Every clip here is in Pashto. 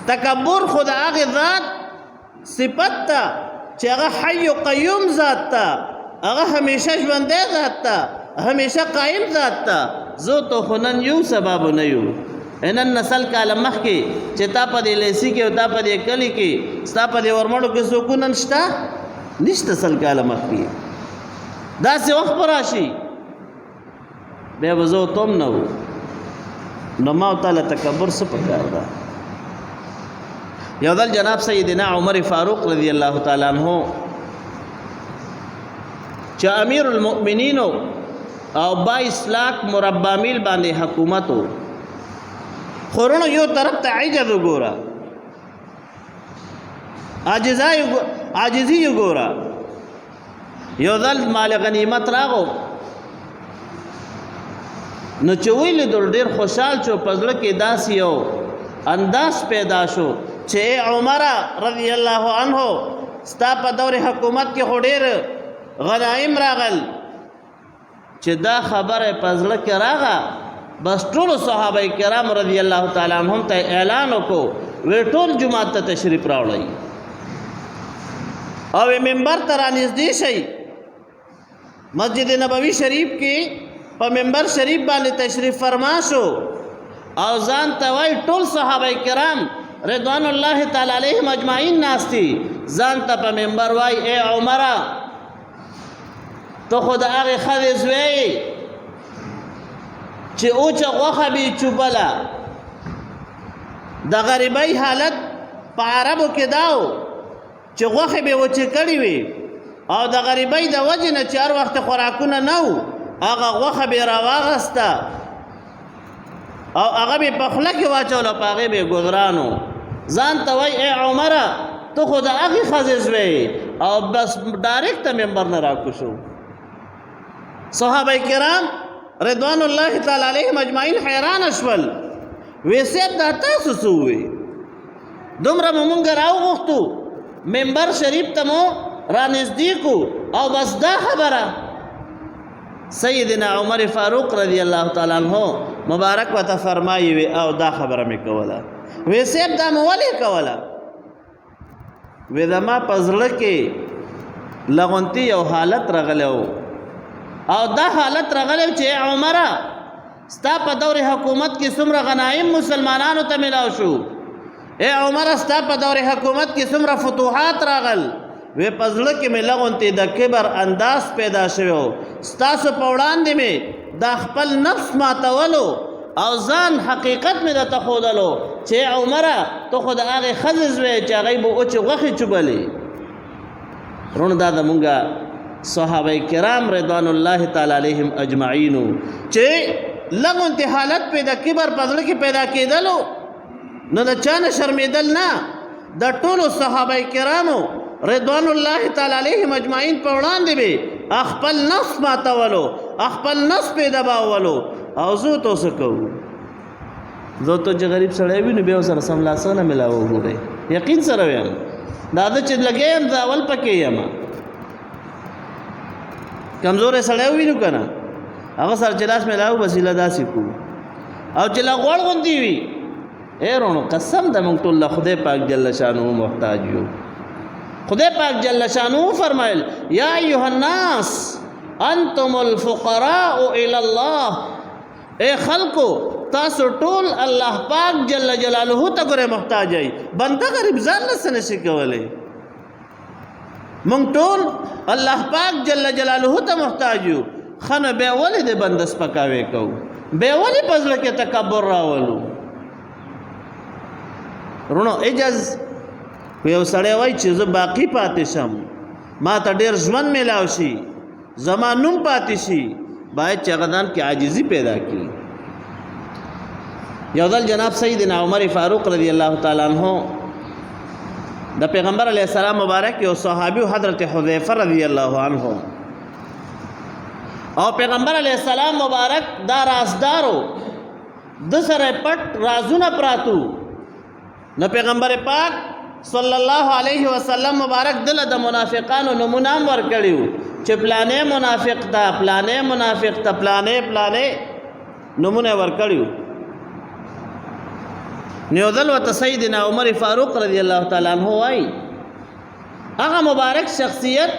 تکبر خود هغه ذات صفت ته چې هغه حی قیوم ذات ته، هغه همیشه ژوندی ذات ته، همیشه قائم ذات ته. زه تو خو نن یو سبب نه یو، نن نسل کاله مخکې چې تا په دې لیسي کې او تا په دې کلي کې ستا په دې ورمړو کې څوک نن شته نشته. سل کاله مخکې داسې وخت به راشي بیا به زه تم نه و. نو ما او تعالی تکبر څه پکار ده؟ یو ځل جناب سیدنا عمر فاروق رضی الله تعالی عنہ چې امیر المؤمنین او 22 لاک مربع میل باندې حکومت و، خورونو یو طرف ته عجز وګوره، عاجزی وګوره. یو ځل مال غنیمت راغو نو چې ویل ډېر خوشحال شو، په زړه کې داسې یو انداز پیدا شو چې عمر رضی الله عنه ستا په دور حکومت کې خو ډېر غنایم راغل، چې دا خبره په زړه کې راغله بس ټول صحابه کرام رضی الله تعالی عنهم ته اعلان وکړو، وی ټول جماعت ته تشریف راوړئ او منبر ته رانږدې شئ. مسجد نبوي شریف کې په منبر شریف باندې تشریف فرما شو او ځان ته وای ټول صحابه کرام رضوان الله تعالی علیهم اجمعین ناستی، ځان ته په منبر وای اے عمره ته خو د هغې ښځې زوی چې اوچه غوښه بې چوبله. د غریبۍ حالت په عربو کې دا و چې غوښې به وچې کړې وي او د غریبۍ د وجې نه چې هر وخت خوراکونه نه و، هغه غوښه به یې راواغسته او هغه به یې په خوله کې واچوله، په هغې به یې ګذران و. ځان ته وایي ای عمره ته خو د هغې ښځې زوی او بس ډایرکټ منبر نه راکوشو. صحابه کرام رضوان الله تعالی علیهم اجمعین حیران شول، وی صاحب دا تاسو څه ووی؟ دومره مو مونږ راوغوښتو منبر شریف ته مو رانږدې کړو او بس دا خبره. سیدنا عمر فاروق رضی الله تعالی عنہ مبارک ورته فرمایي وی او دا خبره مې کوله. وی صاحب دا مو ولې کوله؟ وی زما په زړه کې لغونتي یو حالت راغلی و او دا حالت راغلی چې عمره ستا په دور حکومت کې څومره غنایم مسلمانانو ته ملاو شو، اے عمره ستا په دور حکومت کې څومره فتوحات راغل، وی په زړه کې مې لغونتې د کبر انداز پیدا شوی و، ستاسو په وړاندې مې دا خپل نفس ماتولو او ځان حقیقت مې درته ښودلو چې عمره ته خو د هغې ښځې زوی چې هغوی به اوچې غوښې چوبلې. وروڼو دا زمونږ صحابه کرام رضوان الله تعالی علیهم اجمعینو چې لغونتې حالت پې د کبر په زړه کې پیدا کېدلو نو د چا نه شرمېدل نه، د ټولو صحابه کرامو رضوان الله تعالی علیهم اجمعین په وړاندې به خپل نفس ماتولو، خپل نفس پې دباولو. او زه تو څه کوو؟ زه تو چې غریب سړی وي نو بیا ورسره سملاسه نه ملاوه. وګورئ یقین سره ویم دا ده چې لګی یم زه اول پکې یم، کمزوری سړی وي نو که نه هغه سره چې لاس ملاو وسیله داسې کوو او چې لا غوړ غوندې وي. ای وروڼو قسم ده موږ ټول له خدای پاک جل شانه محتاج یو. خدای پاک جل شانه فرمایل یا ایها الناس انتم الفقراء الی الله، اے خلقو تاسو ټول الله پاک جل جلاله ته ګوره محتاج یې، بنده غریب ځان نه څه نشي کولی. مونږ ټول الله پاک جل جلاله ته محتاج یو. ښه نو بیا ولې د بنده سپکاوی کوو؟ بیا ولې په زړه کې تکبر راولو؟ وروڼو اجاز یو سړی وایي چې زه باقي پاتې شم، ما ته ډېر ژوند میلاو شي، زما نوم پاتې شي، باید چې هغه ځان کې عاجزي پیدا کړي. یو ځل جناب سیدنا عمر فاروق رضی الله تعالی عنہ د پیغمبر علیه السلام مبارک یو صحابي حضرت حذیفه رضی الله عنه او پیغمبر علیه السلام مبارک دا رازدارو د سره پټ رازونه پراتو. نو پیغمبر پاک صلی الله علیه وسلم مبارک دل د منافقانو نمونه ورکړیو چې پلانې منافق تا پلانې منافق تا پلانې نمونه ورکړیو. نیو دل ورته سیدنا عمر فاروق رضی الله تعالی عنہ وایي هغه مبارک شخصیت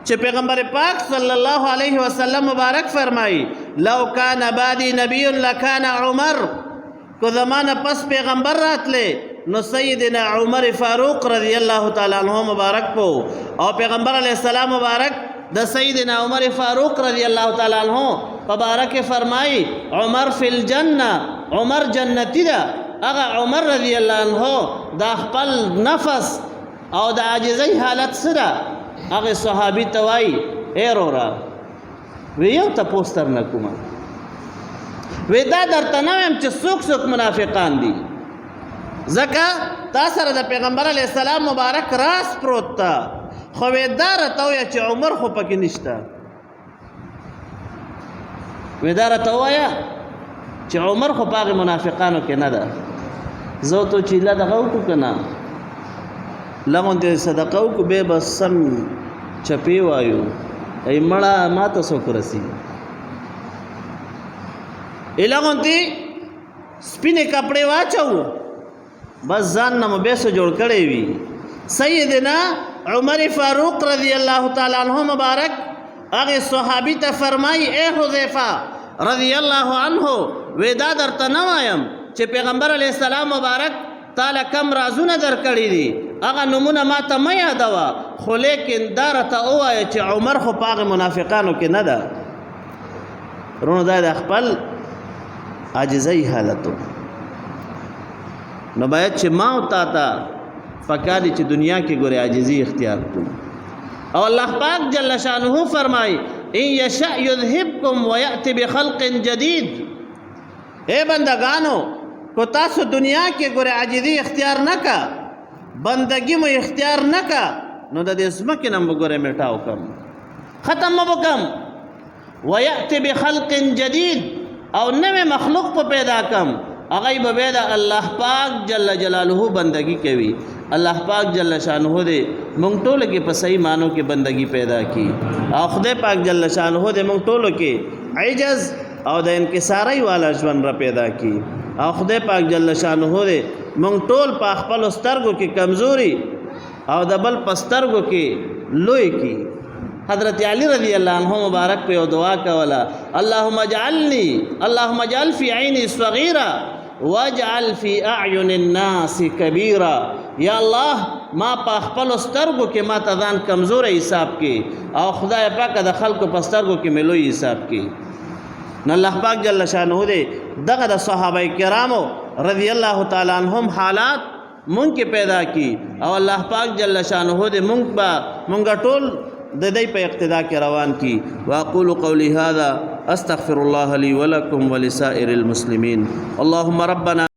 چې پیغمبر پاک صلی الله علیه وسلم مبارک فرمایي لو کان بعدی نبی لکان عمر کو زمانه پس پیغمبر راتله نو سیدنا عمر فاروق رضی الله تعالی عنہ مبارک پو او پیغمبر علیہ السلام مبارک د سیدنا عمر فاروق رضی الله تعالی عنہ مبارک فرمایي عمر فی الجنه عمر جنتی دا هغه عمر رضی الله عنہ دا خپل نفس او د عاجزۍ حالت سره هغه صحابي ته وایي ای رورا وی یو تپوس تر نه کومه وی دا درته نه وایم چې څوک څوک منافقان دي ځکه تا سره د پیغمبر علیه السلام مبارک راس پروت تا خو وی دا راته وایه چې عمر خو پکې نشته وی دا راته ووایه چې عمر خو په هغې منافقانو کې نه ده زه ورته چې له دغه وکړو که نه لغونتې صدقه وکړو بیا به سم چپې وایو ای مړه ما ته څوک رسي لغونتې سپینې کپړې واچوو بس ځان نه مو بیا څه جوړ کړی وي سیدنا عمر فاروق رضی الله تعالی عنہ مبارک هغې صحابي ته فرمایي ای حذیفه رضی الله عنه وی دا درته نه وایم چې پیغمبر علیه السلام مبارک تعالی کم رازونه درکړي دي هغه نمونه ما ته مه یادوه خو لیکن دا راته ووایه چې عمر خو په هغې منافقانو کې نه ده رونو دا د خپل عاجزۍ حالت نو باید چې ما او تا ته پکار دي چې دنیا کې ګورې عاجزي اختیار کړو او الله پاک جل شانه فرمایي ان یشأ یذهبکم ویأتی بخلق جدید اے بندگانو کو تاسو دنیا کې ګورې عاجزي اختیار نه کا بندگی مو اختیار نه کا نو د دې ځمکې نه به ګورې میټاو کم ختم مو وکم ویأتی بخلق جدید او نوې مخلوق په پیدا کم هغه به بیا د الله پاک جل جلاله بندگی کوي الله پاک جل شانه دې مونږ ټولو کې په صحیح معنو کې بندگی پیدا کی او خدای پاک جل شانه دې مونږ ټولو کې عجز او د انکسارۍ والا ژوند را پیدا کی او خدای پاک جل شانه دې مونږ ټول په خپلو سترګو کې کمزوري او د بل په سترګو کې لوی کی حضرت علی رضی الله عنه مبارک په دعا کوله اللهم اجعل فی عینی صغیرا واجعل فی اعین الناس کبیرا یا الله ما په خپلو سترګو کې ما ته ځان کمزوری حساب کې او خدای پاک د خلکو په سترګو کې مې لوی حساب کې نو الله پاک جل شانه دې دغه د صحابه کرامو رضی الله تعالی عنهم حالات مونږ کې پیدا کی او الله پاک جل شانه دې مونږ ټول د دې په اقتدا کې روان کی واقول قولی هذا استغفر الله لي ولكم ولسائر المسلمين اللهم ربنا